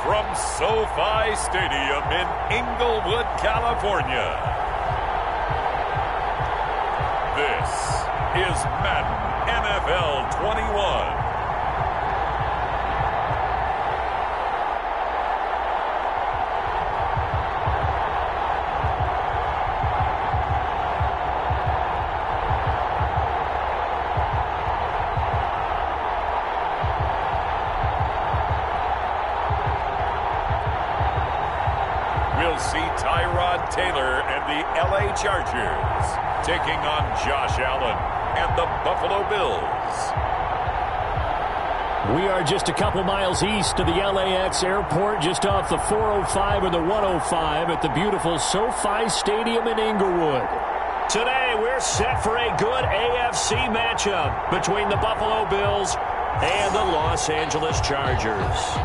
from SoFi Stadium in Inglewood, California. This is Madden NFL 21. We'll see Tyrod Taylor and the LA Chargers taking on Josh Allen and the Buffalo Bills. We are just a couple miles east of the LAX airport, just off the 405 or the 105 at the beautiful SoFi Stadium in Inglewood. Today, we're set for a good AFC matchup between the Buffalo Bills and the Los Angeles Chargers.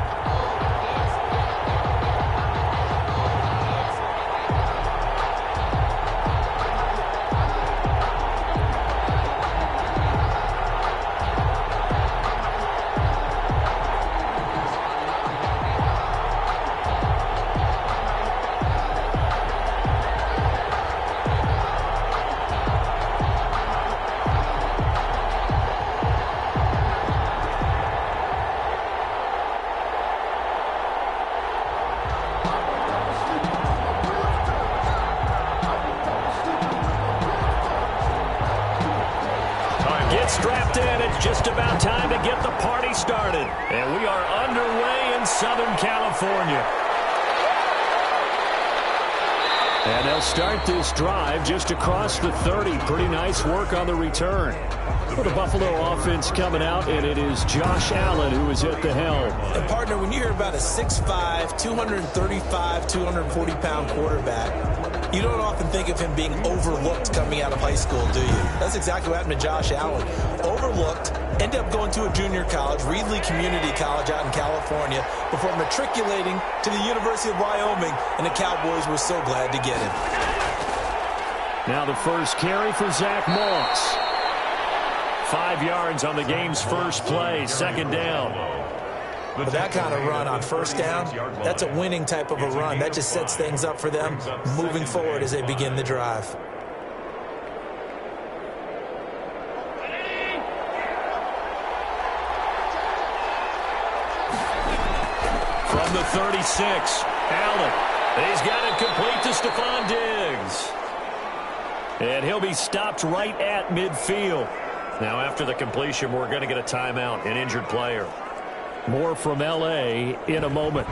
Strapped in, it's just about time to get the party started. And we are underway in Southern California. And they'll start this drive just across the 30. Pretty nice work on the return. For the Buffalo offense coming out, and it is Josh Allen who is at the helm. And partner, when you hear about a 6'5", 235, 240-pound quarterback, you don't often think of him being overlooked coming out of high school, do you? That's exactly what happened to Josh Allen. Overlooked, ended up going to a junior college, Reedley Community College out in California, before matriculating to the University of Wyoming, and the Cowboys were so glad to get him. Now the first carry for Zach Moss. 5 yards on the game's first play, second down. But that kind of run on first down, that's a winning type of a run. That just sets things up for them moving forward as they begin the drive. From the 36, Allen. He's got it complete to Stephon Diggs. And he'll be stopped right at midfield. Now after the completion, we're going to get a timeout, an injured player. More from L.A. in a moment.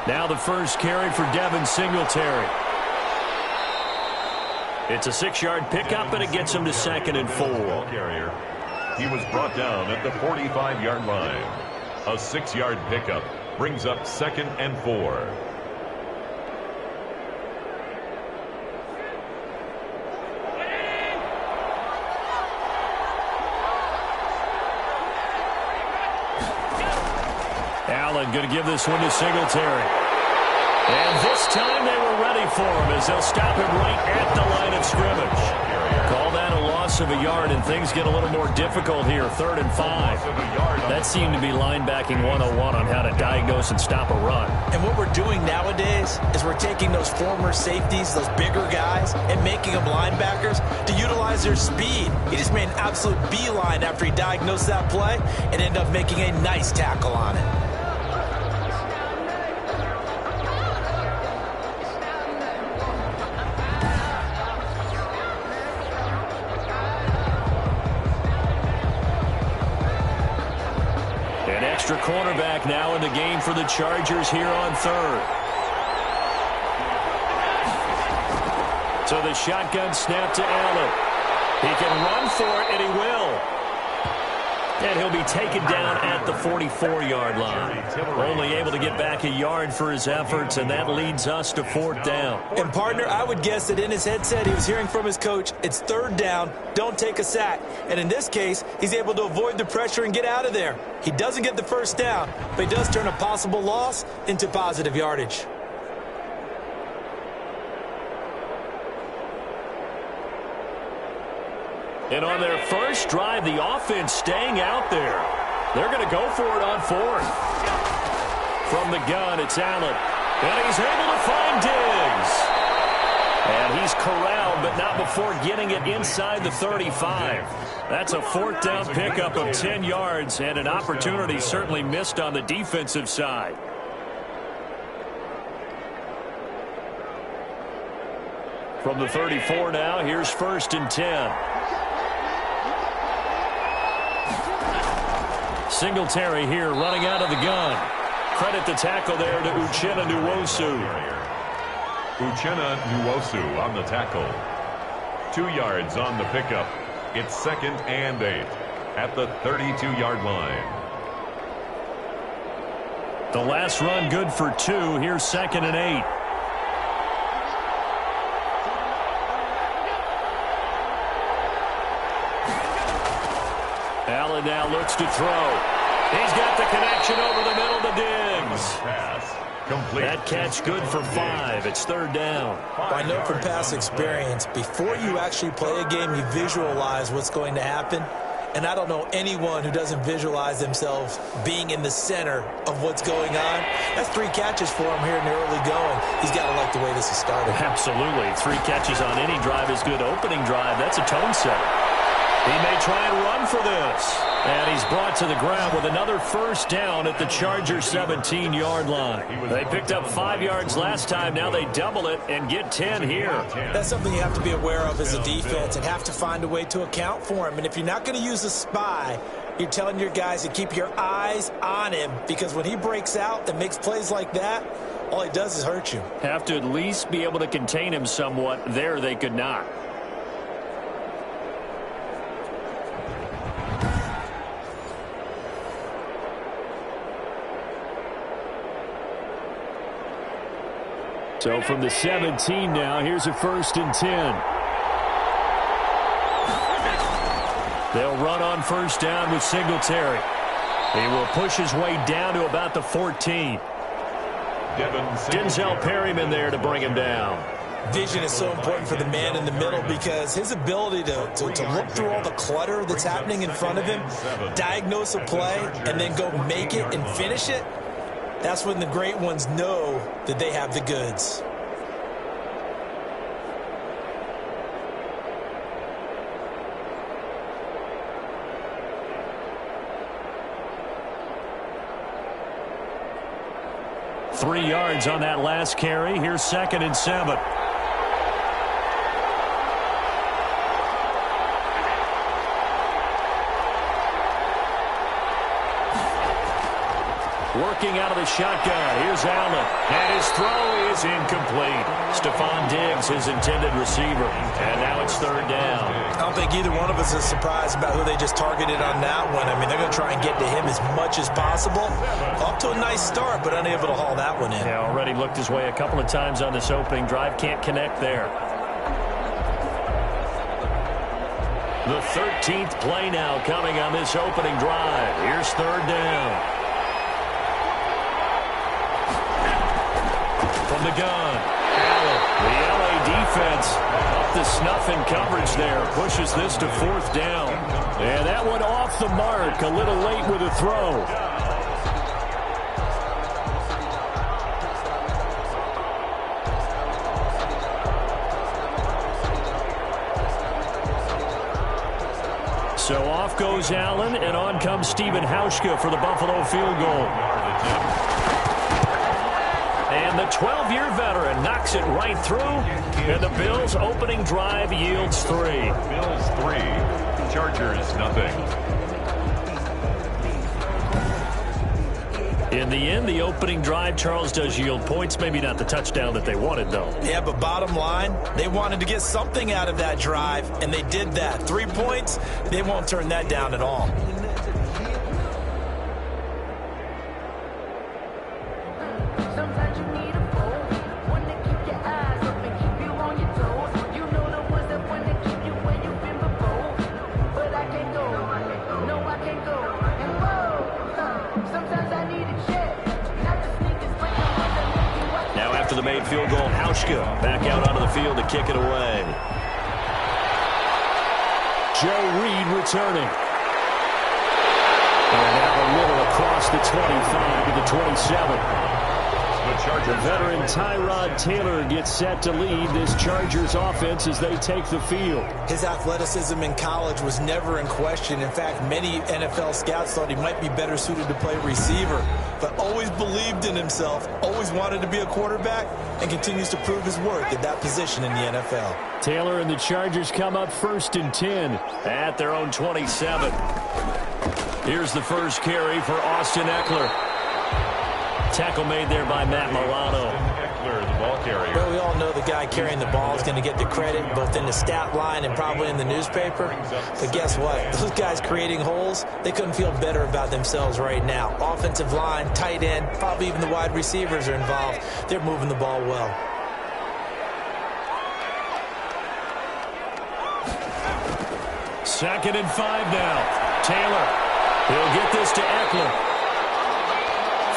Now the first carry for Devin Singletary. It's a 6-yard pickup, and it gets him to 2nd and 4. He was brought down at the 45-yard line. A 6-yard pickup brings up 2nd and 4. Allen going to give this one to Singletary. And this time they were ready for him as they'll stop him right at the line of scrimmage. Call that a loss of a yard, and things get a little more difficult here. 3rd and 5. That seemed to be linebacking 101 on how to diagnose and stop a run. And what we're doing nowadays is we're taking those former safeties, those bigger guys, and making them linebackers to utilize their speed. He just made an absolute beeline after he diagnosed that play and ended up making a nice tackle on it. Extra cornerback now in the game for the Chargers here on 3rd. So the shotgun snap to Allen. He can run for it, and he will. And he'll be taken down at the 44-yard line. Only able to get back a yard for his efforts, and that leads us to 4th down. And, partner, I would guess that in his headset he was hearing from his coach, it's 3rd down, don't take a sack. And in this case, he's able to avoid the pressure and get out of there. He doesn't get the 1st down, but he does turn a possible loss into positive yardage. And on their first drive, the offense staying out there. They're going to go for it on 4th. From the gun, it's Allen. And he's able to find Diggs. And he's corralled, but not before getting it inside the 35. That's a 4th down pickup of 10 yards and an opportunity certainly missed on the defensive side. From the 34 now, here's 1st and 10. Singletary here running out of the gun. Credit the tackle there to Uchenna Nwosu. Uchenna Nwosu on the tackle. 2 yards on the pickup. It's 2nd and 8 at the 32-yard line. The last run good for 2. Here's 2nd and 8. Allen now looks to throw. He's got the connection over the middle to Diggs. That catch good for 5. It's 3rd down. I know from past experience, before you actually play a game, you visualize what's going to happen. And I don't know anyone who doesn't visualize themselves being in the center of what's going on. That's 3 catches for him here in the early going. He's got to like the way this is started. Absolutely. 3 catches on any drive is good. Opening drive, that's a tone setter. He may try and run for this. And he's brought to the ground with another 1st down at the Chargers 17-yard line. They picked up 5 yards last time. Now they double it and get 10 here. That's something you have to be aware of as a defense and have to find a way to account for him. And if you're not going to use a spy, you're telling your guys to keep your eyes on him, because when he breaks out and makes plays like that, all he does is hurt you. Have to at least be able to contain him somewhat. There they could not. So from the 17 now, here's a 1st and 10. They'll run on 1st down with Singletary. He will push his way down to about the 14. Denzel Perryman there to bring him down. Vision is so important for the man in the middle, because his ability to look through all the clutter that's happening in front of him, diagnose a play, and then go make it and finish it. That's when the great ones know that they have the goods. Three yards on that last carry. Here's 2nd and 7. Working out of the shotgun. Here's Allen. And his throw is incomplete. Stephon Diggs, his intended receiver. And now it's 3rd down. I don't think either one of us is surprised about who they just targeted on that one. I mean, they're going to try and get to him as much as possible. Off to a nice start, but unable to haul that one in. Yeah, already looked his way a couple of times on this opening drive. Can't connect there. The 13th play now coming on this opening drive. Here's 3rd down. From the gun, Allen. The LA defense up to snuff in coverage there. Pushes this to 4th down. And that one off the mark. A little late with a throw. So off goes Allen, and on comes Stephen Hauschka for the Buffalo field goal. And the 12-year veteran knocks it right through, and the Bills' opening drive yields 3. Bills 3, Chargers nothing. In the end, the opening drive, Charles, does yield points. Maybe not the touchdown that they wanted, though. Yeah, but bottom line, they wanted to get something out of that drive, and they did that. 3 points, they won't turn that down at all. made field goal. Hauschka back out onto the field to kick it away. Joe Reed returning. And now a little across the 25 to the 27. The veteran Tyrod Taylor gets set to lead this Chargers offense as they take the field. His athleticism in college was never in question. In fact, many NFL scouts thought he might be better suited to play receiver, but always believed in himself, always wanted to be a quarterback, and continues to prove his worth at that position in the NFL. Taylor and the Chargers come up 1st and 10 at their own 27. Here's the first carry for Austin Eckler. Tackle made there by Matt Milano. Eckler, the ball carrier. Well, we all know the guy carrying the ball is going to get the credit both in the stat line and probably in the newspaper. But guess what? Those guys creating holes, they couldn't feel better about themselves right now. Offensive line, tight end, probably even the wide receivers are involved. They're moving the ball well. Second and 5 now. Taylor. He'll get this to Eckler.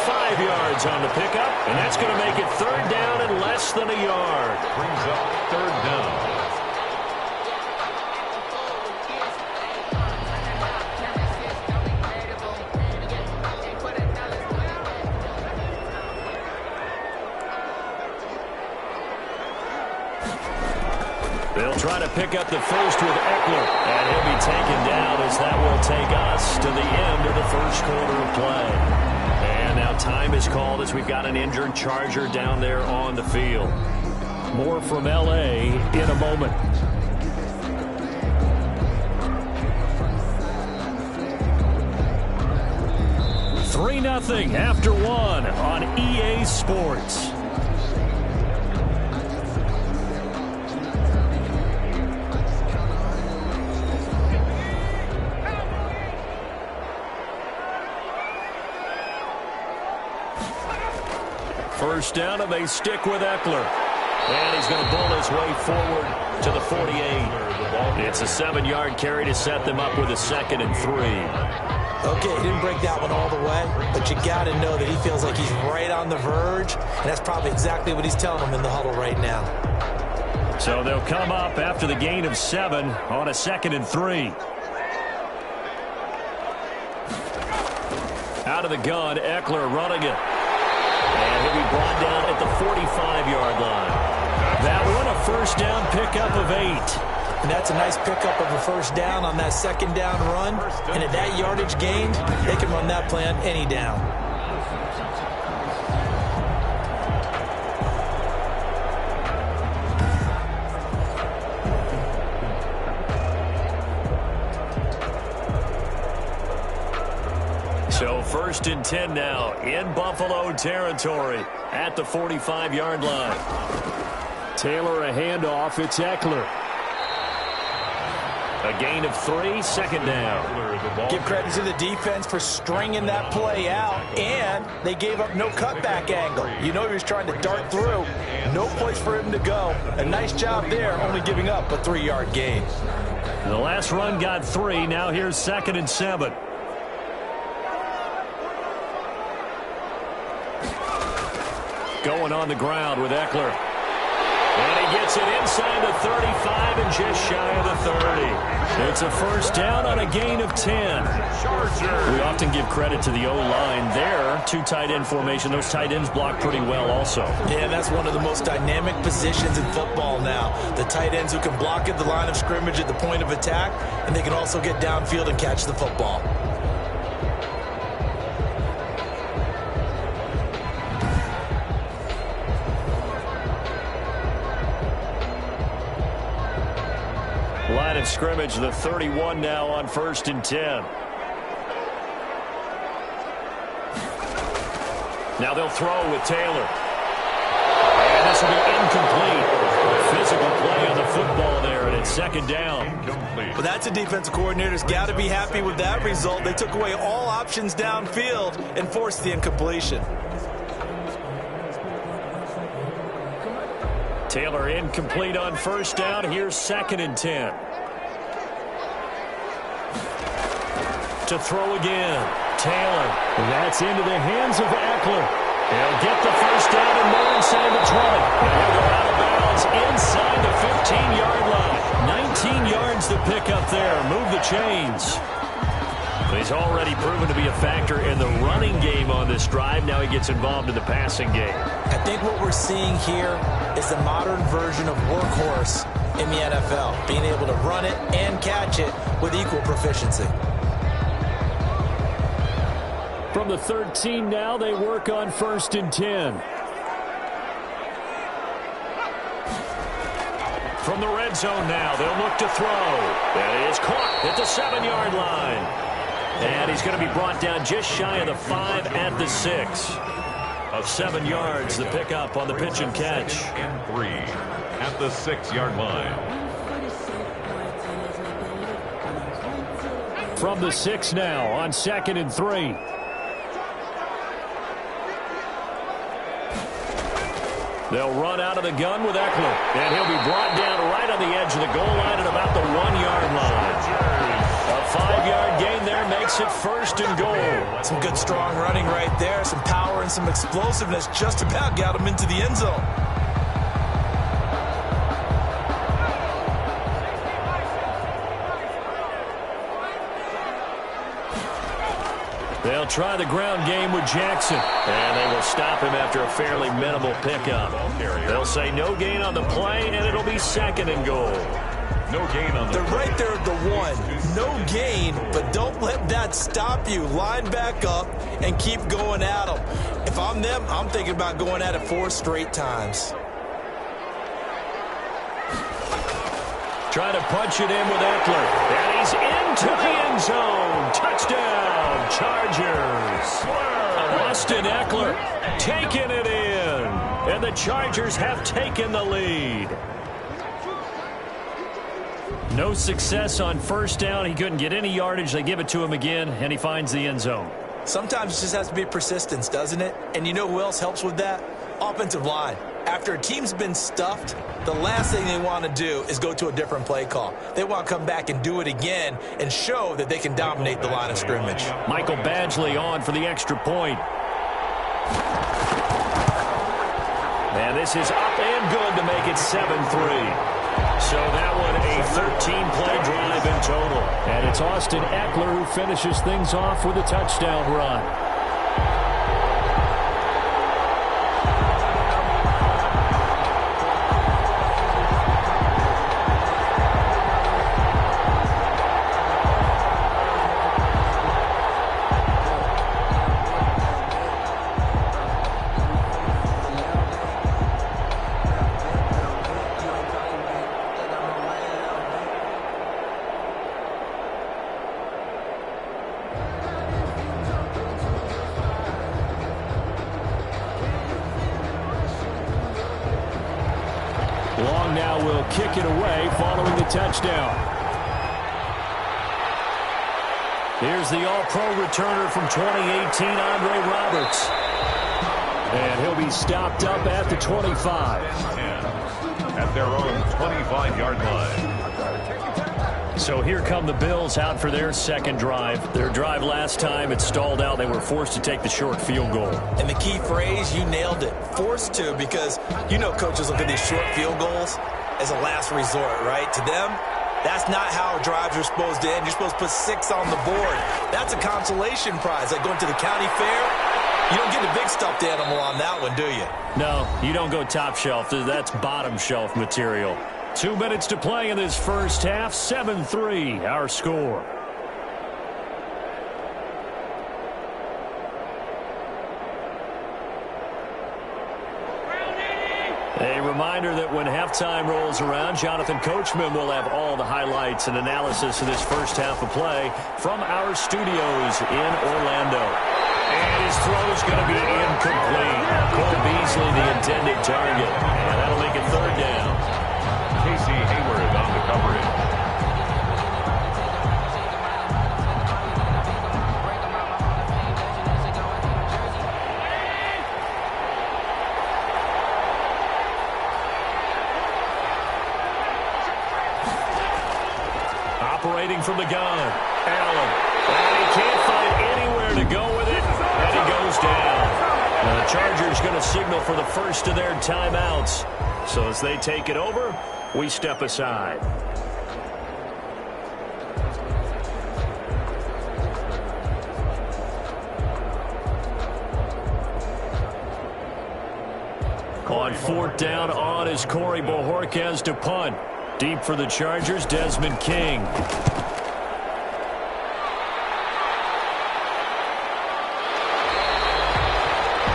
5 yards on the pickup, and that's going to make it 3rd down and less than a yard. Brings up 3rd down. They'll try to pick up the first with Eckler, and he'll be taken down as that will take us to the end of the first quarter of play. And now time is called as we've got an injured Charger down there on the field. More from L.A. in a moment. Three 3-0 after one on EA Sports. First down, and they stick with Eckler. And he's going to bull his way forward to the 48. It's a 7-yard carry to set them up with a 2nd and 3. Okay, he didn't break that one all the way, but you got to know that he feels like he's right on the verge, and that's probably exactly what he's telling them in the huddle right now. So they'll come up after the gain of 7 on a 2nd and 3. Out of the gun, Eckler running it. And he'll be brought down at the 45-yard line. That one, a first down pickup of 8. And that's a nice pickup of a first down on that 2nd down run. And at that yardage gained, they can run that play on any down. So 1st and 10 now in Buffalo territory at the 45-yard line. Taylor a handoff. It's Eckler. A gain of 3, 2nd down. Give credit to the defense for stringing that play out, and they gave up no cutback angle. You know he was trying to dart through. No place for him to go. A nice job there, only giving up a 3-yard gain. The last run got 3. Now here's 2nd and 7. Going on the ground with Eckler. And he gets it inside the 35 and just shy of the 30. It's a first down on a gain of 10. We often give credit to the O-line there. 2 tight end formation. Those tight ends block pretty well also. Yeah, that's one of the most dynamic positions in football now. The tight ends who can block at the line of scrimmage at the point of attack, and they can also get downfield and catch the football. Line of scrimmage, the 31 now on 1st and 10. Now they'll throw with Taylor. And this will be incomplete. Physical play on the football there, and it's 2nd down. Incomplete. Well, that's a defensive coordinator's got to be happy with that result. They took away all options downfield and forced the incompletion. Taylor incomplete on 1st down. Here's 2nd and 10. To throw again. Taylor. That's into the hands of Eckler. He'll get the first down and more inside the 20. And he'll go out of bounds inside the 15-yard line. 19 yards to pick up there. Move the chains. But he's already proven to be a factor in the running game on this drive. Now he gets involved in the passing game. I think what we're seeing here is the modern version of workhorse in the NFL, being able to run it and catch it with equal proficiency. From the 13 now, they work on 1st and 10. From the red zone now, they'll look to throw. That is caught at the 7-yard line. And he's going to be brought down just shy of the 5 at the 6. Of 7 yards, the pickup on the pitch and catch. 2nd and 3 at the 6-yard line. From the 6 now on 2nd and 3. They'll run out of the gun with Eckler. And he'll be brought down right on the edge of the goal line at about the 1-yard line. A 5-yard gain there makes it 1st and goal. Some good strong running right there. Some power and some explosiveness just about got him into the end zone. They'll try the ground game with Jackson. And they will stop him after a fairly minimal pickup. They'll say no gain on the play, and it'll be 2nd and goal. No gain on the They're right there at the 1. No gain, but don't let that stop you. Line back up and keep going at them. If I'm them, I'm thinking about going at it 4 straight times. Trying to punch it in with Eckler. And he's into the end zone. Touchdown, Chargers. Austin Eckler taking it in. And the Chargers have taken the lead. No success on 1st down. He couldn't get any yardage. They give it to him again, and he finds the end zone. Sometimes it just has to be persistence, doesn't it? And you know who else helps with that? Offensive line. After a team's been stuffed, the last thing they want to do is go to a different play call. They want to come back and do it again and show that they can dominate the line of scrimmage. Michael Badgley on for the extra point. And this is up and good to make it 7-3. So that one a 13-play drive in total. And it's Austin Eckler who finishes things off with a touchdown run. Long now will kick it away following the touchdown. Here's the all-pro returner from 2018, Andre Roberts. And he'll be stopped up at the 25. At their own 25-yard line. So here come the Bills out for their second drive. Their drive last time, it stalled out. They were forced to take the short field goal. And the key phrase, you nailed it. Forced to, because you know coaches look at these short field goals as a last resort, right? To them, that's not how drives are supposed to end. You're supposed to put 6 on the board. That's a consolation prize. Like going to the county fair, you don't get the big stuffed animal on that one, do you? No, you don't go top shelf. That's bottom shelf material. 2 minutes to play in this first half. 7-3, our score. A reminder that when halftime rolls around, Jonathan Coachman will have all the highlights and analysis of this first half of play from our studios in Orlando. And his throw is going to be incomplete. Cole Beasley, the intended target. And that'll make it 3rd down. Casey Hayward on the coverage. Operating from the gun, Allen. And he can't find anywhere to go with it, and he goes down. Now the Chargers a signal for the first of their timeouts. So as they take it over, we step aside. On fourth down on is Corey Bojorquez to punt. Deep for the Chargers, Desmond King.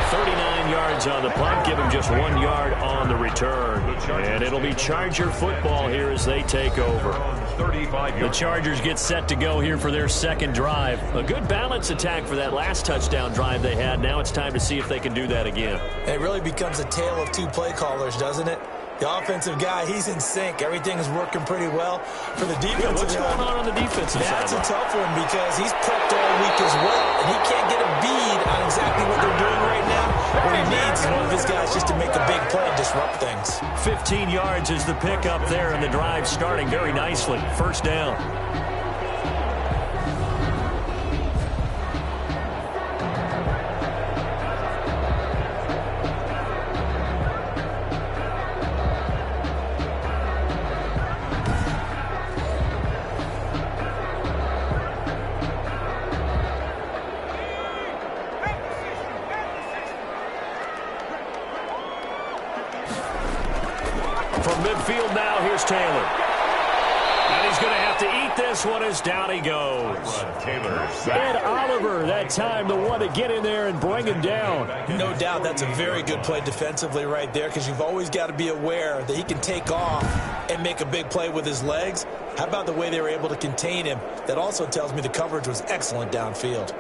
39 yards on the punt, give him just 1 yard on the return. And it'll be Charger football here as they take over. The Chargers get set to go here for their second drive. A good balance attack for that last touchdown drive they had. Now it's time to see if they can do that again. It really becomes a tale of two play callers, doesn't it? The offensive guy, he's in sync. Everything is working pretty well. For the defensive what's going on the defensive side? That's a tough one because he's prepped all week as well, and he can't get a bead on exactly what they're doing right now. What he needs is one of his guys just to make a big play and disrupt things. 15 yards is the pickup there, and the drive starting very nicely. First down. From midfield now, here's Taylor. And he's going to have to eat this one as down he goes. And Oliver, that time, the one to get in there and bring him down. No doubt that's a very good play defensively right there because you've always got to be aware that he can take off and make a big play with his legs. How about the way they were able to contain him? That also tells me the coverage was excellent downfield.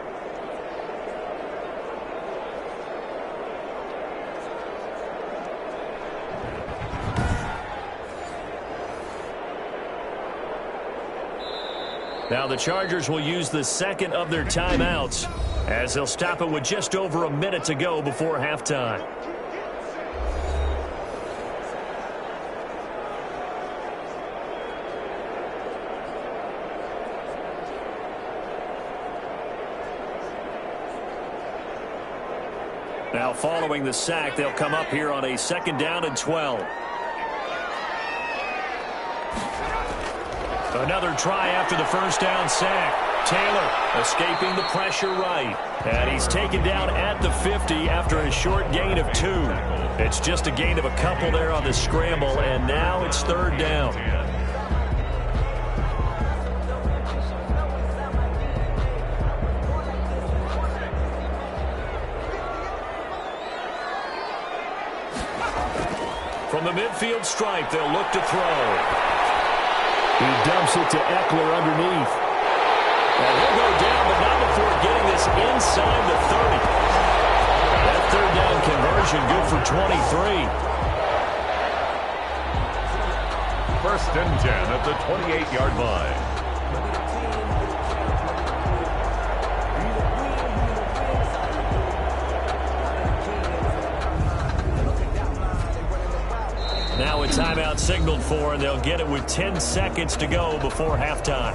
Now the Chargers will use the second of their timeouts as they'll stop it with just over a minute to go before halftime. Now following the sack, they'll come up here on a second down and 12. Another try after the first down sack. Taylor escaping the pressure right. And he's taken down at the 50 after a short gain of 2. It's just a gain of a couple there on the scramble, and now it's third down. From the midfield stripe, they'll look to throw. He dumps it to Eckler underneath. And he'll go down, but not before getting this inside the 30. That third down conversion good for 23. First and 10 at the 28-yard line. Now a timeout signaled for, and they'll get it with 10 seconds to go before halftime.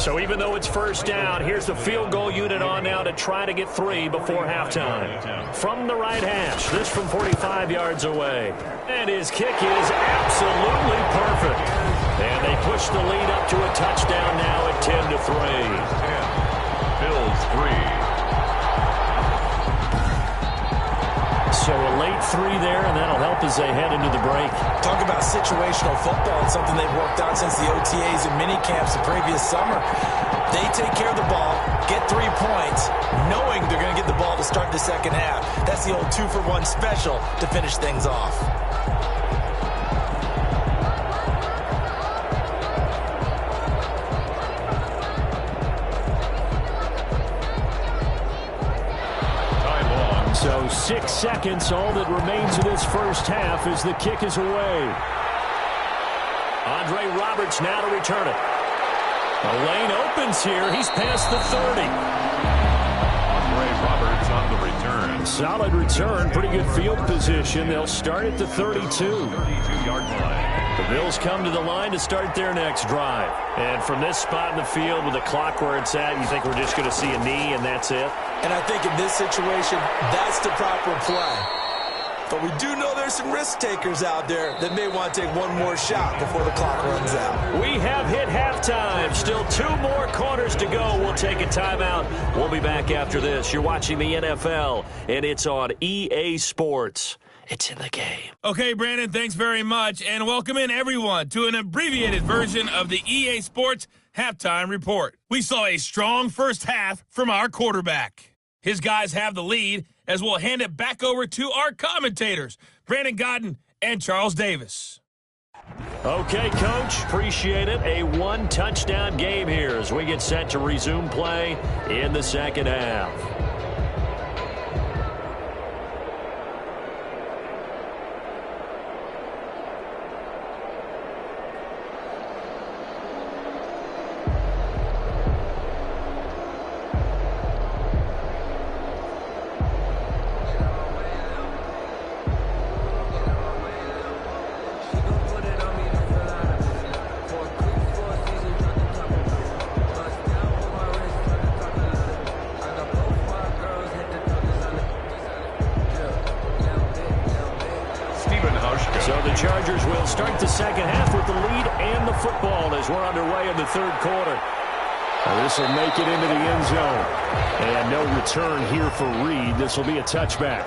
So even though it's first down, here's the field goal unit on now to try to get 3 before halftime. From the right hash, this from 45 yards away. And his kick is absolutely perfect. And they push the lead up to a touchdown now at 10-3. Bills 3. So a late 3 there, and that'll help as they head into the break. Talk about situational football. It's something they've worked on since the OTAs and mini camps the previous summer. They take care of the ball, get 3 points, knowing they're going to get the ball to start the second half. That's the old 2-for-1 special to finish things off. So 6 seconds, all that remains of this first half as the kick is away. Andre Roberts now to return it. The lane opens here. He's past the 30. Andre Roberts yards on the return. Solid return, pretty good field position. They'll start at the 32. 32-yard line. The Bills come to the line to start their next drive. And from this spot in the field with the clock where it's at, you think we're just going to see a knee and that's it? And I think in this situation, that's the proper play. But we do know there's some risk takers out there that may want to take one more shot before the clock runs out. We have hit halftime. Still 2 more quarters to go. We'll take a timeout. We'll be back after this. You're watching the NFL, and it's on EA Sports. It's in the game. Okay, Brandon, thanks very much. And welcome in, everyone, to an abbreviated version of the EA Sports Halftime Report. We saw a strong first half from our quarterback. His guys have the lead, as we'll hand it back over to our commentators, Brandon Godden and Charles Davis. Okay, Coach, appreciate it. A 1-touchdown game here as we get set to resume play in the second half. So the Chargers will start the second half with the lead and the football as we're underway in the third quarter. This will make it into the end zone. And no return here for Reed. This will be a touchback.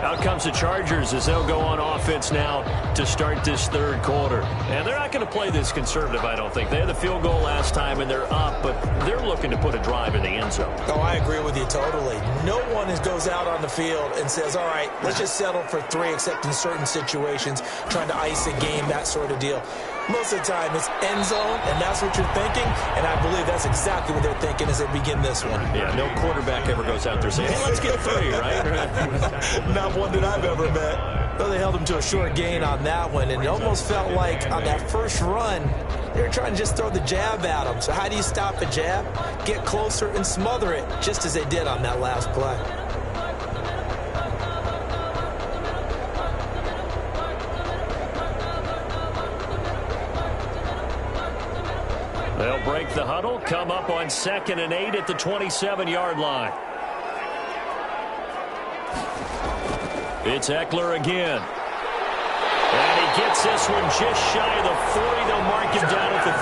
Out comes the Chargers as they'll go on offense now to start this third quarter. And they're not going to play this conservative, I don't think. They had the field goal last time, and they're up, but they're looking to put a drive in the end zone. Oh, I agree with you totally. No one goes out on the field and says, all right, let's just settle for 3, except in certain situations, trying to ice a game, that sort of deal. Most of the time, it's end zone, and that's what you're thinking, and I believe that's exactly what they're thinking as they begin this one. Yeah, no quarterback ever goes out there saying, hey, let's get 3, right? Not one that I've ever met. Though they held him to a short gain on that one, and it almost felt like on that first run, they were trying to just throw the jab at him. So how do you stop a jab? Get closer and smother it, just as they did on that last play. They'll break the huddle, come up on 2nd and 8 at the 27-yard line. It's Eckler again. And he gets this one just shy of the 40. They'll mark him down at the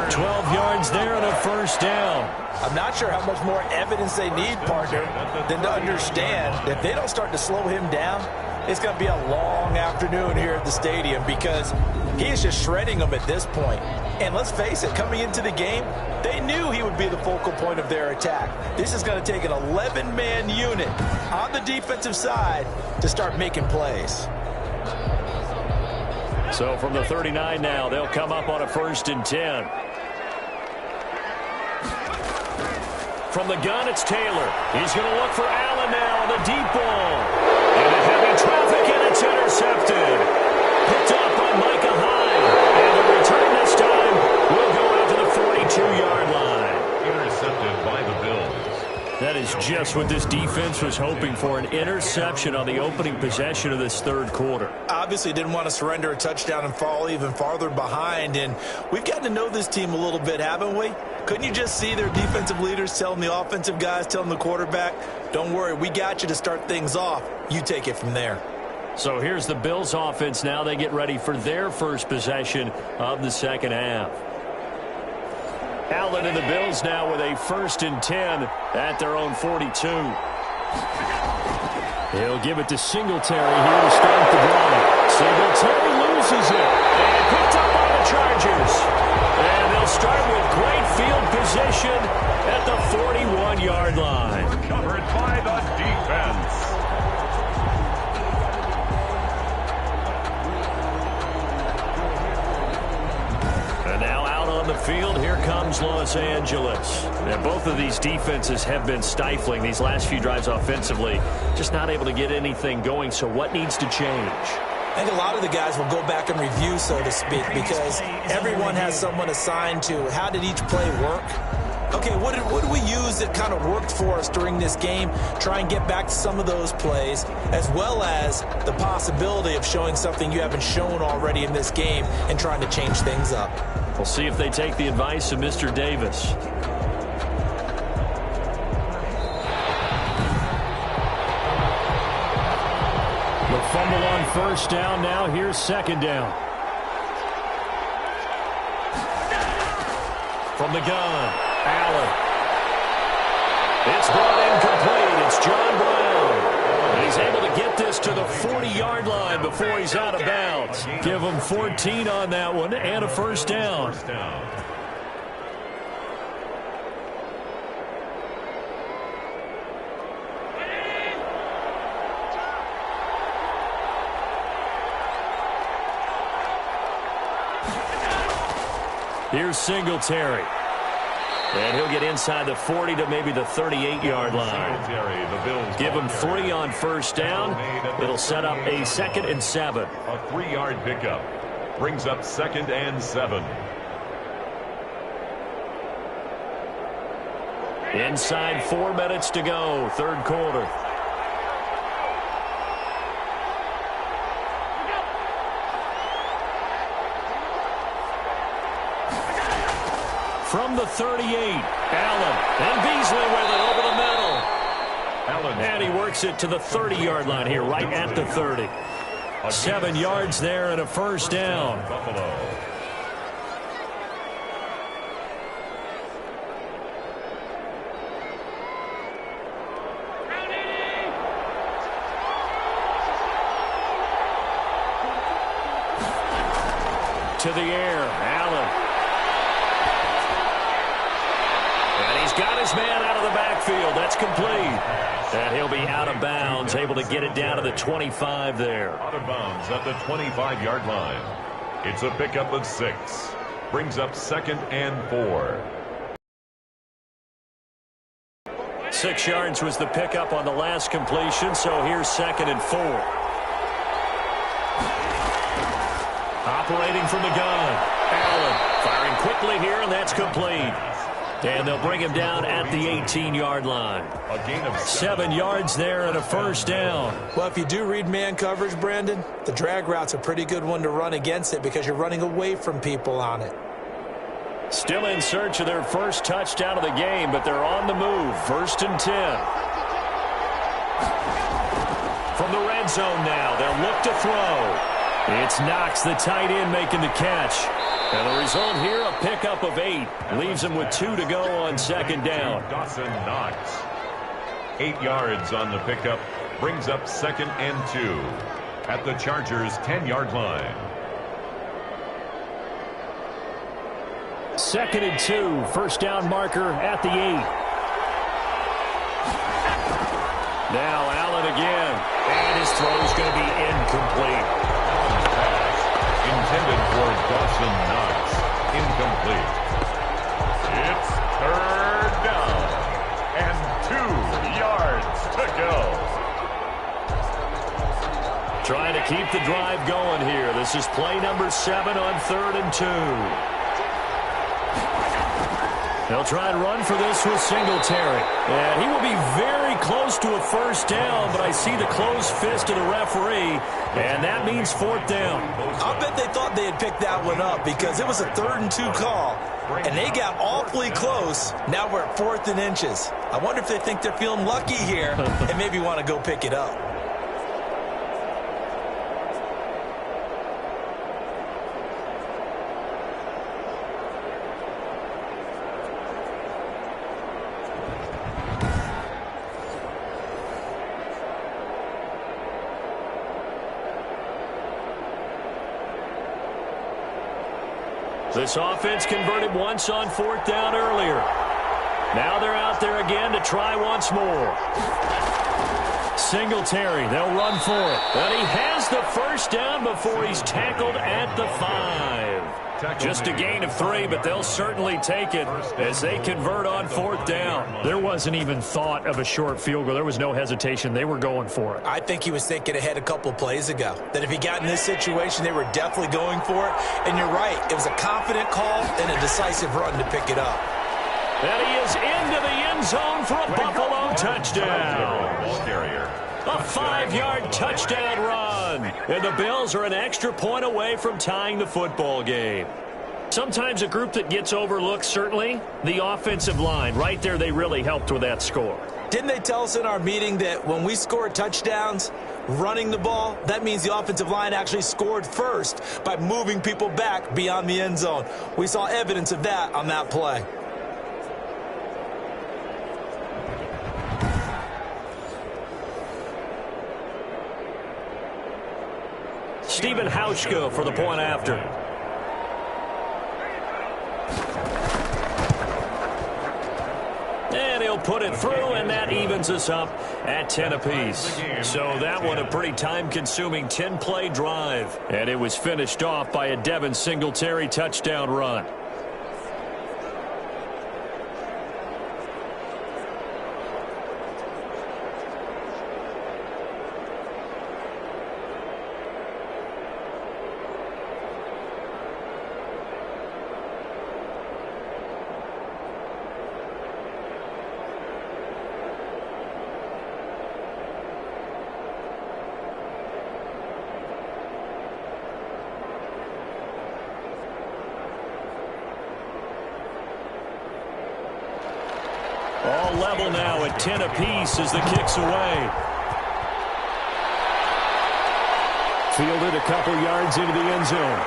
39. 12 yards there and a first down. I'm not sure how much more evidence they need, partner, than to understand that if they don't start to slow him down, it's going to be a long afternoon here at the stadium because he is just shredding them at this point. And let's face it, coming into the game, they knew he would be the focal point of their attack. This is going to take an 11-man unit on the defensive side to start making plays. So from the 39 now, they'll come up on a 1st and 10. From the gun, it's Taylor. He's going to look for Allen now on the deep ball. Into heavy traffic, and it's intercepted. Picked up by Micah Hyde. And the return this time will go out to the 42-yard line. Intercepted by the Bills. That is just what this defense was hoping for, an interception on the opening possession of this third quarter. Obviously didn't want to surrender a touchdown and fall even farther behind. And we've gotten to know this team a little bit, haven't we? Couldn't you just see their defensive leaders telling the offensive guys, telling the quarterback, don't worry, we got you to start things off. You take it from there. So here's the Bills offense now. They get ready for their first possession of the second half. Allen and the Bills now with a 1st and 10 at their own 42. He'll give it to Singletary here to start the drive. Singletary loses it. And picked up by the Chargers. And they'll start with great field position at the 41-yard line. Covered by the defense. And now out on the field, here comes Los Angeles. Now, both of these defenses have been stifling these last few drives offensively. Just not able to get anything going, so what needs to change? I think a lot of the guys will go back and review, so to speak, because everyone has someone assigned to how did each play work. okay, what did we use that kind of worked for us during this game? Try and get back to some of those plays, as well as the possibility of showing something you haven't shown already in this game and trying to change things up. We'll see if they take the advice of Mr. Davis. The fumble on first down. Now here's second down. From the gun, Allen. It's brought incomplete. It's John Brown. And he's able to get this to the 40-yard line before he's out of bounds. Give him 14 on that one and a first down. Here's Singletary. And he'll get inside the 40 to maybe the 38-yard line. Give him 3 on first down. It'll set up a 2nd and 7. A 3-yard pickup brings up 2nd and 7. Inside 4 minutes to go, third quarter. From the 38, Allen, and Beasley with it over the middle. Allen. And he works it to the 30-yard line here, right at the 30. 7 yards there and a first down. Buffalo. To the air, Allen. Got his man out of the backfield. That's complete. And he'll be out of bounds, able to get it down to the 25 there. Out of bounds at the 25-yard line. It's a pickup of 6. Brings up 2nd and 4. 6 yards was the pickup on the last completion, so here's 2nd and 4. Operating from the gun. Allen firing quickly here, and that's complete. And they'll bring him down at the 18-yard line. A gain of 7 yards there and a first down. Well, if you do read man coverage, Brandon, the drag route's a pretty good one to run against it because you're running away from people on it. Still in search of their first touchdown of the game, but they're on the move. 1st and 10. From the red zone now, they'll look to throw. It's Knox, the tight end, making the catch. And the result here, a pickup of 8. Leaves him with 2 to go on second down. Dawson Knox. 8 yards on the pickup. Brings up 2nd and 2. At the Chargers' 10-yard line. 2nd and 2. First down marker at the 8. Now Allen again. And his throw's going to be incomplete. Intended for Dawson Knox. Incomplete. It's 3rd down. And 2 yards to go. Trying to keep the drive going here. This is play number 7 on 3rd and 2. They'll try and run for this with Singletary. And he will be very close to a first down, but I see the closed fist of the referee, and that means 4th down. I'll bet they thought they had picked that one up because it was a 3rd and 2 call, and they got awfully close. Now we're at 4th and inches. I wonder if they think they're feeling lucky here and maybe want to go pick it up. This offense converted once on 4th down earlier. Now they're out there again to try once more. Singletary, they'll run for it. But he has the first down before he's tackled at the 5. Just a gain of 3, but they'll certainly take it as they convert on 4th down. There wasn't even thought of a short field goal. There was no hesitation. They were going for it. I think he was thinking ahead a couple plays ago, that if he got in this situation, they were definitely going for it. And you're right, it was a confident call and a decisive run to pick it up. And he is into the end zone for a Buffalo touchdown. A 5-yard touchdown run. And the Bills are an extra point away from tying the football game. Sometimes a group that gets overlooked, certainly, the offensive line. Right there, they really helped with that score. Didn't they tell us in our meeting that when we score touchdowns running the ball, that means the offensive line actually scored first by moving people back beyond the end zone? We saw evidence of that on that play. Stephen Hauschka for the point after. And he'll put it through, and that evens us up at 10 apiece. So that one a pretty time-consuming 10-play drive. And it was finished off by a Devin Singletary touchdown run. All level now at 10 apiece as the kick's away. Fielded a couple yards into the end zone.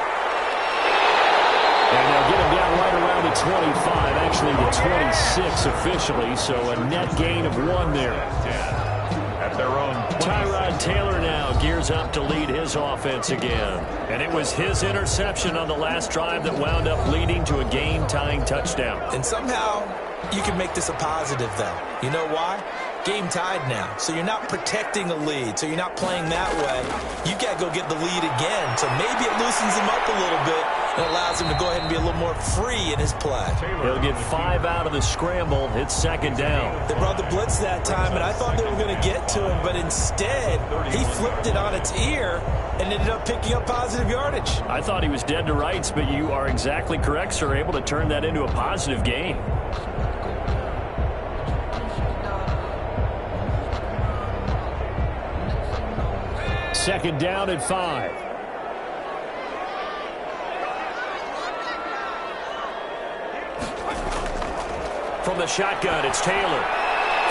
And they'll get him down right around the 25, actually the 26 officially, so a net gain of 1 there. At their own Tyrod Taylor now gears up to lead his offense again. And it was his interception on the last drive that wound up leading to a game-tying touchdown. And somehow you can make this a positive, though. You know why? Game tied now. So you're not protecting a lead. So you're not playing that way. You got to go get the lead again. So maybe it loosens him up a little bit and allows him to go ahead and be a little more free in his play. He'll get 5 out of the scramble. It's second down. They brought the blitz that time, and I thought they were going to get to him. But instead, he flipped it on its ear and ended up picking up positive yardage. I thought he was dead to rights, but you are exactly correct, sir. Able to turn that into a positive gain. Second down at 5. From the shotgun, it's Taylor.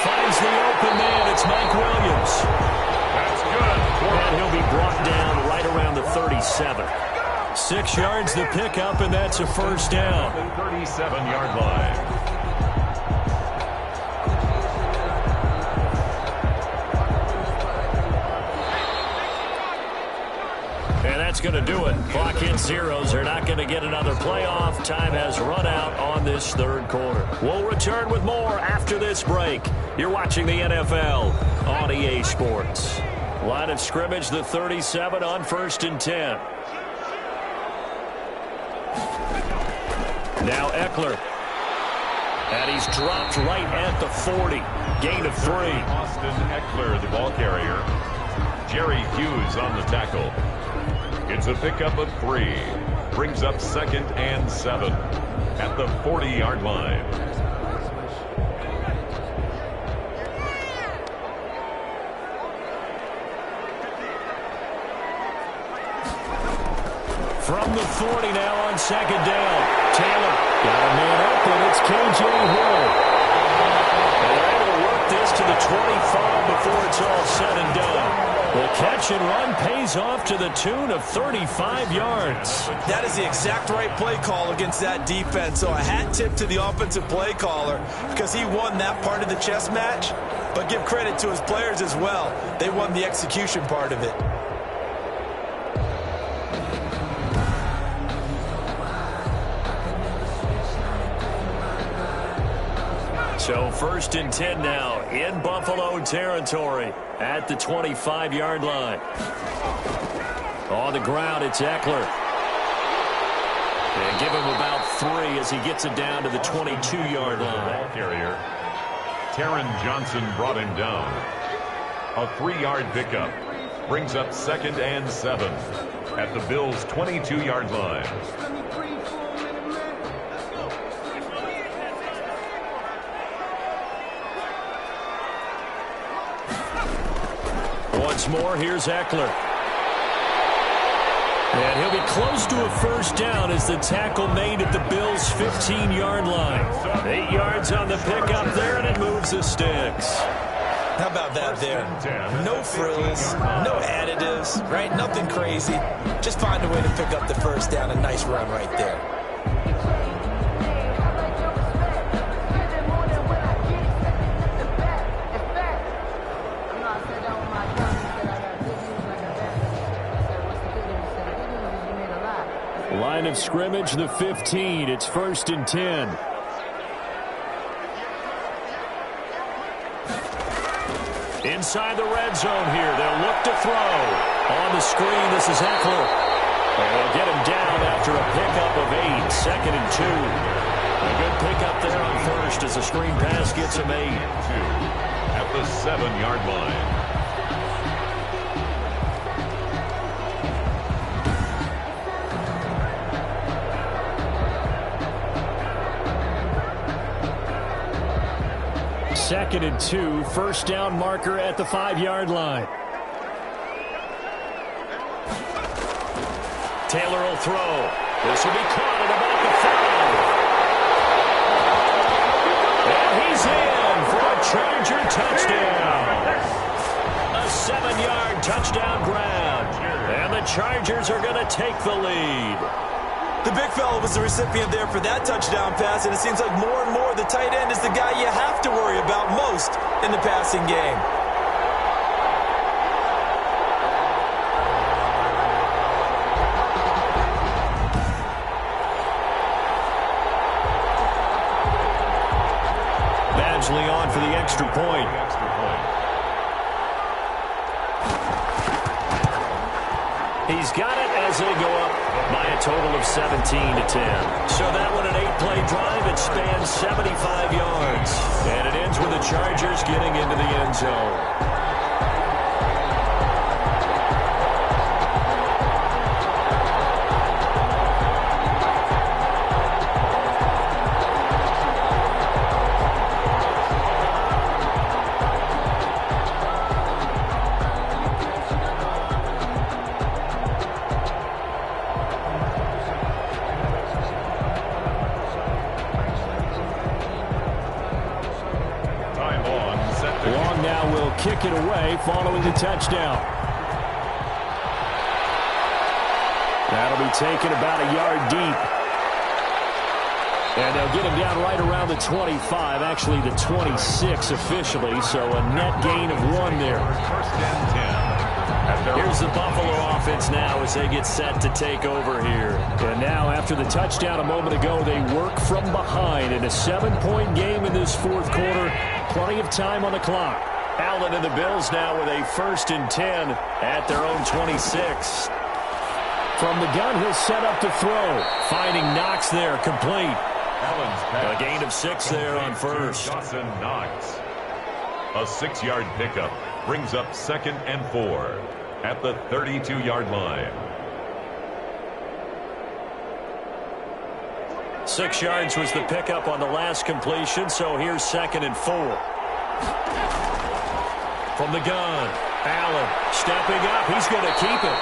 Finds the open man. It's Mike Williams. That's good. And he'll be brought down right around the 37. 6 yards the pickup, and that's a first down. 37-yard line. And that's going to do it. Clock in zeros. They're not going to get another playoff. Time has run out on this third quarter. We'll return with more after this break. You're watching the NFL on EA Sports. Line of scrimmage, the 37 on 1st and 10. Now Eckler. And he's dropped right at the 40. Gain of 3. Austin Eckler, the ball carrier. Jerry Hughes on the tackle. It's a pickup of 3. Brings up 2nd and 7 at the 40-yard line. From the 40 now on 2nd down. Taylor got a man open. It's KJ Hill. And they're able to work this to the 25 before it's all said and done. The catch and run pays off to the tune of 35 yards. That is the exact right play call against that defense. So a hat tip to the offensive play caller because he won that part of the chess match. But give credit to his players as well. They won the execution part of it. So 1st and 10 now in Buffalo territory at the 25-yard line. On the ground, it's Eckler. And give him about 3 as he gets it down to the 22-yard line. Ball carrier. Taron Johnson brought him down. A 3-yard pickup. Brings up 2nd and 7 at the Bills' 22-yard line. once more. Here's Eckler. And he'll be close to a first down as the tackle made at the Bills' 15-yard line. 8 yards on the pickup there, and it moves the sticks. How about that there? No frills, no additives, right? Nothing crazy. Just find a way to pick up the first down. A nice run right there. Line of scrimmage, the 15. It's 1st and 10. Inside the red zone here. They'll look to throw. On the screen, this is Eckler. And they'll get him down after a pickup of 8. 2nd and 2. A good pickup there on first as the screen pass gets him 8. At the 7-yard line. Second and 2, first down marker at the 5-yard line. Taylor will throw. This will be caught at about the 5. And he's in for a Charger touchdown. A 7-yard touchdown grab. And the Chargers are going to take the lead. The big fella was the recipient there for that touchdown pass, and it seems like more and more the tight end is the guy you have to worry about most in the passing game. Badgley on for the extra point. He's got it as they go up by a total of 17-10. So that one, an 8-play drive. It spans 75 yards. And it ends with the Chargers getting into the end zone. Kick it away following the touchdown. That'll be taken about a yard deep. And they'll get him down right around the 25, actually the 26 officially, so a net gain of 1 there. 1st and 10. Here's the Buffalo offense now as they get set to take over here. And now after the touchdown a moment ago, they work from behind in a 7-point game in this 4th quarter. Plenty of time on the clock. Allen and the Bills now with a 1st and 10 at their own 26. From the gun, he'll set up to throw. Finding Knox there, complete. Allen's pass. A gain of 6 there on first. Dawson Knox. A 6-yard pickup brings up 2nd and 4 at the 32-yard line. 6 yards was the pickup on the last completion, so here's 2nd and 4. From the gun, Allen stepping up. He's going to keep it.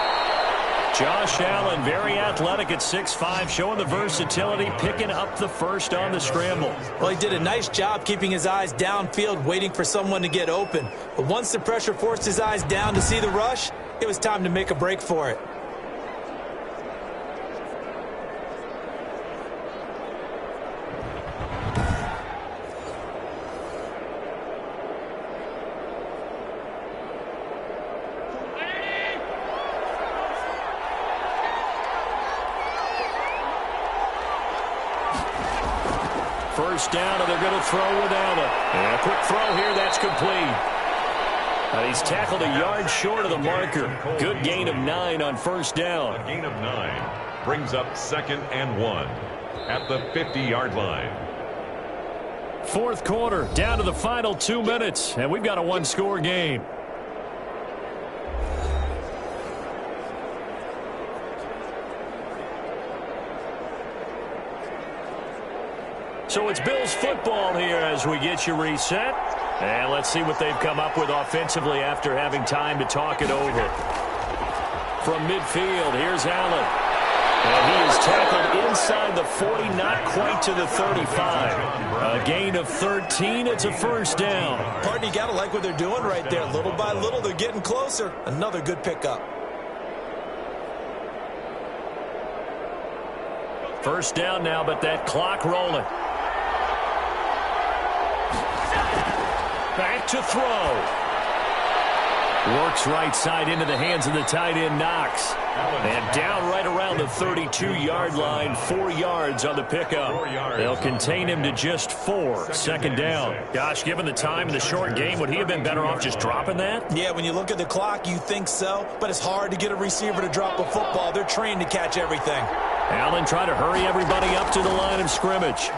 Josh Allen, very athletic at 6'5", showing the versatility, picking up the first on the scramble. Well, he did a nice job keeping his eyes downfield, waiting for someone to get open. But once the pressure forced his eyes down to see the rush, it was time to make a break for it. First down, and they're going to throw without it. And a quick throw here, that's complete. And he's tackled a yard short of the marker. Good gain of 9 on first down. A gain of 9 brings up 2nd and 1 at the 50-yard line. 4th quarter, down to the final 2 minutes, and we've got a 1-score game. So it's Bills football here as we get you reset. And let's see what they've come up with offensively after having time to talk it over. From midfield, here's Allen. And he is tackled inside the 40, not quite to the 35. A gain of 13. It's a first down. Partner, you got to like what they're doing right there. Little by little, they're getting closer. Another good pickup. First down now, but that clock rolling. Back to throw. Works right side into the hands of the tight end, Knox. And down right around the 32-yard line, 4 yards on the pickup. They'll contain him to just 4. Second down. Gosh, given the time in the short game, would he have been better off just dropping that? Yeah, when you look at the clock, you think so. But it's hard to get a receiver to drop a football. They're trained to catch everything. Allen trying to hurry everybody up to the line of scrimmage.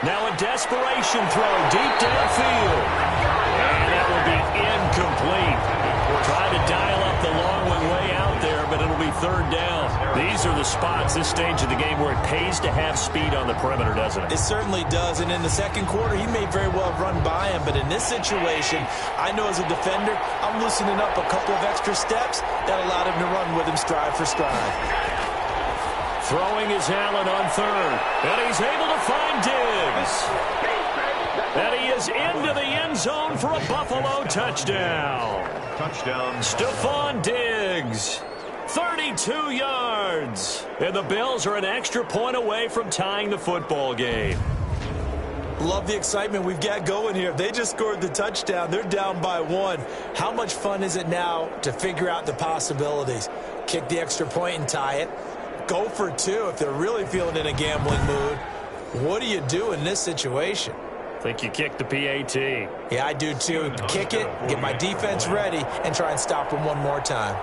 Now a desperation throw deep downfield. And that will be incomplete. Trying to dial up the long one way out there, but it'll be third down. These are the spots, this stage of the game, where it pays to have speed on the perimeter, doesn't it? It certainly does, and in the second quarter, he may very well have run by him, but in this situation, I know as a defender, I'm loosening up a couple of extra steps that allowed him to run with him stride for stride. Throwing is Allen on third, and he's able to find Diggs. And he is into the end zone for a Buffalo touchdown. Stephon Diggs, 32 yards. And the Bills are an extra point away from tying the football game. Love the excitement we've got going here. They just scored the touchdown. They're down by 1. How much fun is it now to figure out the possibilities? Kick the extra point and tie it. Go for 2 if they're really feeling in a gambling mood. What do you do in this situation? I think you kick the PAT. Yeah, I do too. Kick it, get my defense ready, and try and stop him one more time.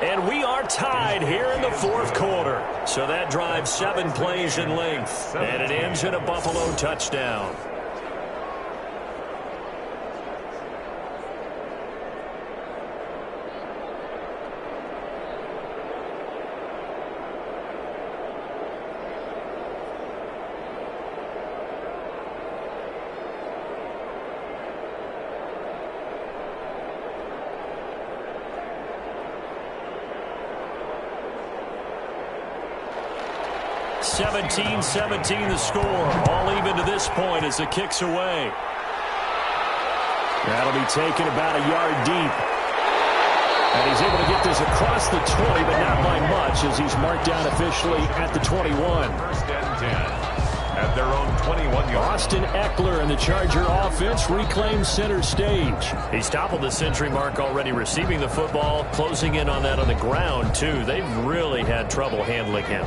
And we are tied here in the fourth quarter. So that drives 7 plays in length. And it ends in a Buffalo touchdown. (17-17) the score. All even to this point as the kick's away. That'll be taken about a yard deep. And he's able to get this across the 20, but not by much as he's marked down officially at the 21. First and 10 at their own 21 yards. Austin Eckler and the Charger offense reclaim center stage. He's toppled the century mark already receiving the football, closing in on that on the ground, too. They've really had trouble handling him.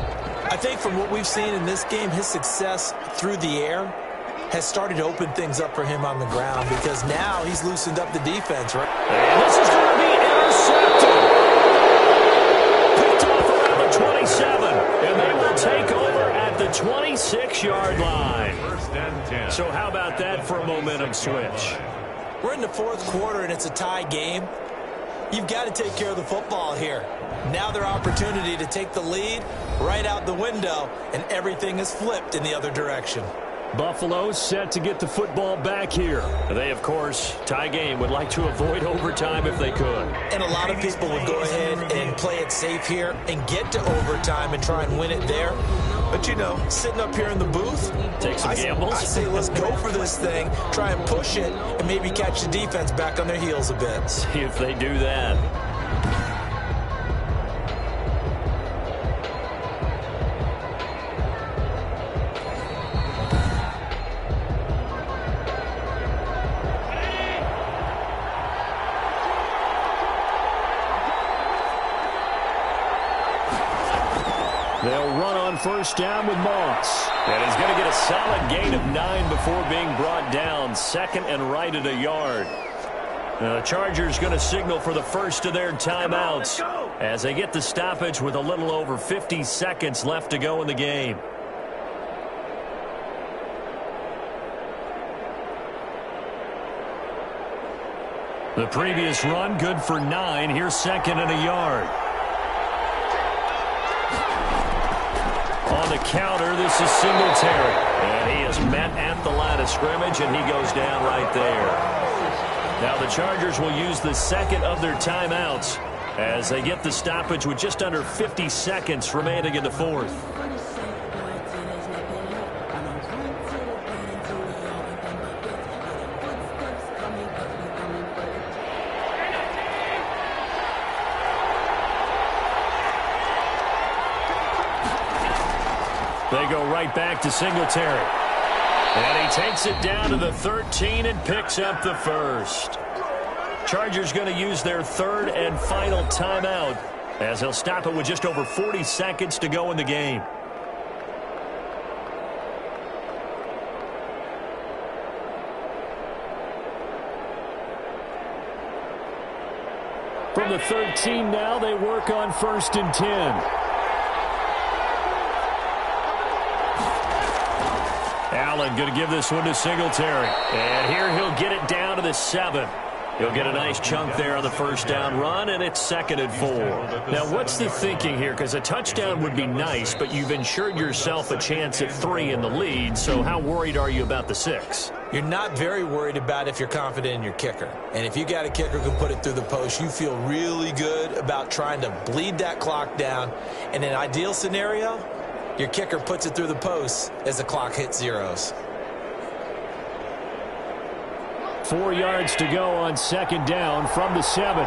I think from what we've seen in this game, his success through the air has started to open things up for him on the ground because now he's loosened up the defense, right? And this is going to be intercepted. Picked off around the 27. And they will take over at the 26-yard line. First and 10. So how about that for a momentum switch? We're in the fourth quarter, and it's a tie game. You've got to take care of the football here. Now their opportunity to take the lead right out the window, and everything is flipped in the other direction. Buffalo set to get the football back here. They, of course, tie game, would like to avoid overtime if they could. And a lot of people would go ahead and play it safe here and get to overtime and try and win it there. But, you know, sitting up here in the booth, take some gambles. I say let's go for this thing, try and push it, and maybe catch the defense back on their heels a bit. See if they do that. They'll run on first down with Moss. And he's going to get a solid gain of 9 before being brought down. Second and right at a yard. The Chargers going to signal for the first of their timeouts as they get the stoppage with a little over 50 seconds left to go in the game. The previous run good for 9. Here's second and a yard. On the counter, this is Singletary. And he is met at the line of scrimmage, and he goes down right there. Now the Chargers will use the second of their timeouts as they get the stoppage with just under 50 seconds remaining in the fourth. They go right back to Singletary. And he takes it down to the 13 and picks up the first. Chargers going to use their third and final timeout as he'll stop it with just over 40 seconds to go in the game. From the 13 now, they work on 1st and 10. Allen going to give this one to Singletary. And here he'll get it down to the 7. He'll get a nice chunk there on the first down run, and it's 2nd and 4. Now, what's the thinking here? Because a touchdown would be nice, but you've ensured yourself a chance at 3 in the lead, so how worried are you about the 6? You're not very worried about if you're confident in your kicker. And if you got a kicker who can put it through the post, you feel really good about trying to bleed that clock down. In an ideal scenario, your kicker puts it through the post as the clock hits zeros. 4 yards to go on 2nd down from the 7.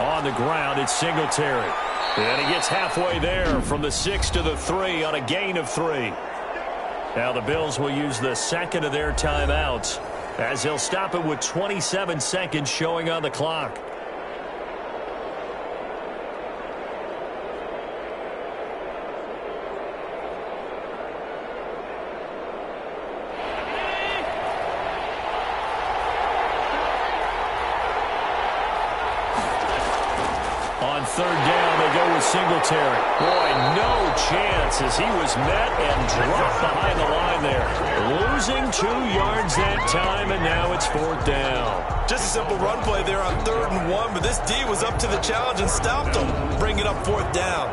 On the ground, it's Singletary. And he gets halfway there from the 6 to the 3 on a gain of 3. Now the Bills will use the second of their timeouts as he'll stop it with 27 seconds showing on the clock. On 3rd down, they go with Singletary. Boy, no chance as he was met and dropped behind the line there. Losing 2 yards that time, and now it's 4th down. Just a simple run play there on 3rd and 1, but this D was up to the challenge and stopped him, bringing up 4th down.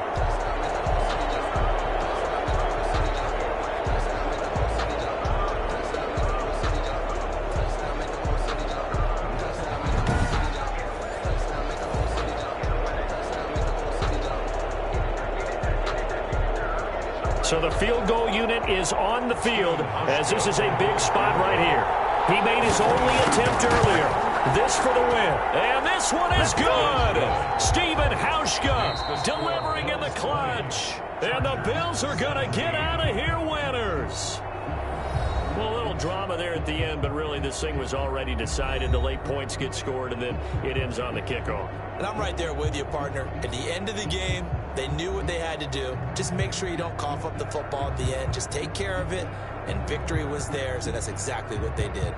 So the field goal unit is on the field as this is a big spot right here. He made his only attempt earlier. This for the win. And this one is good. Stephen Hauschka delivering in the clutch. And the Bills are going to get out of here winners. Well, a little drama there at the end, but really this thing was already decided. The late points get scored, and then it ends on the kickoff. And I'm right there with you, partner. At the end of the game, they knew what they had to do. Just make sure you don't cough up the football at the end. Just take care of it, and victory was theirs, and that's exactly what they did.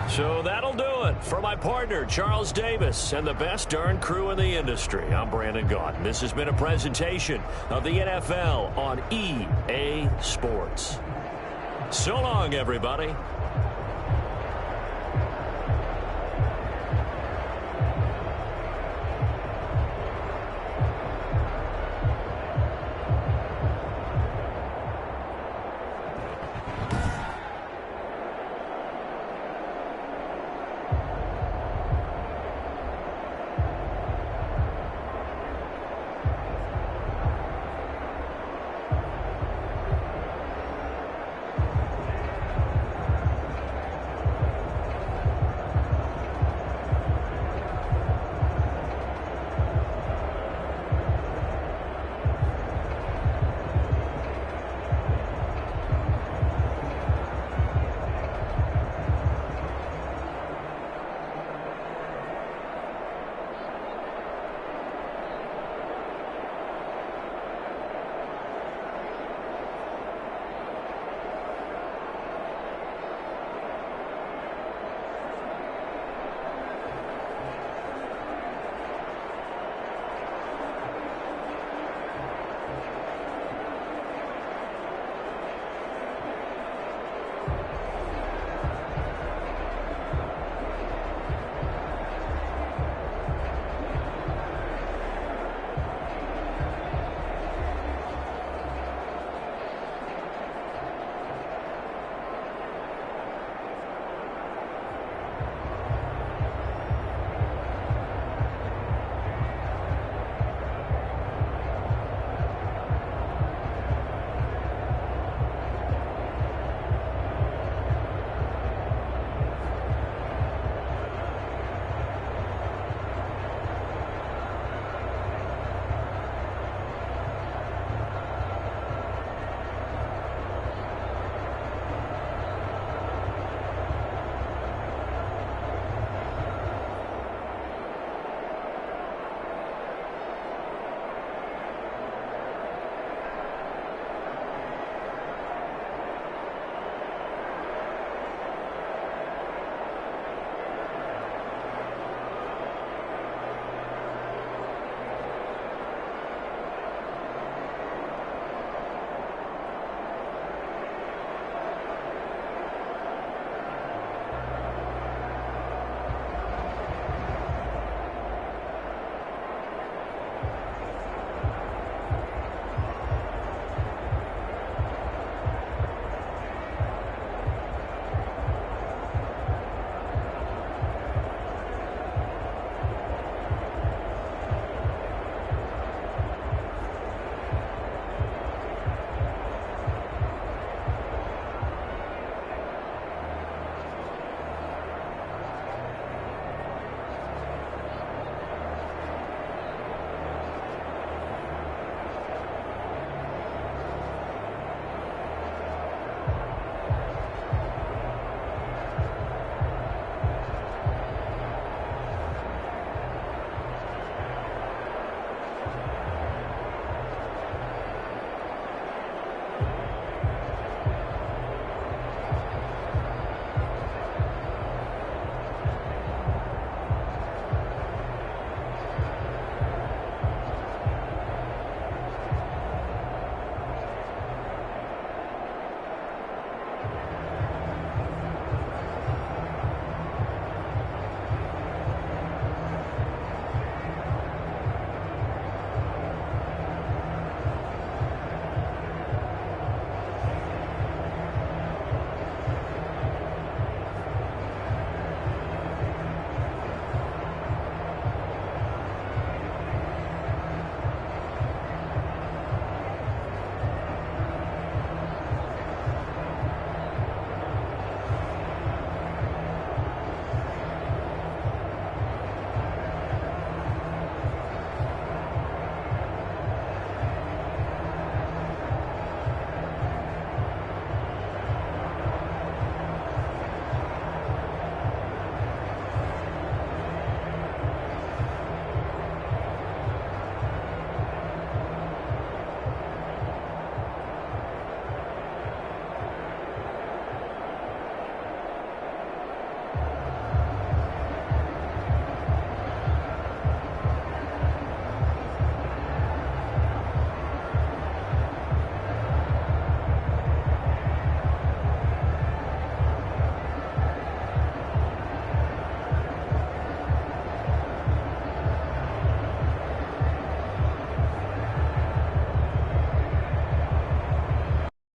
So that'll do it for my partner, Charles Davis, and the best darn crew in the industry. I'm Brandon Gaudin. This has been a presentation of the NFL on EA Sports. So long, everybody.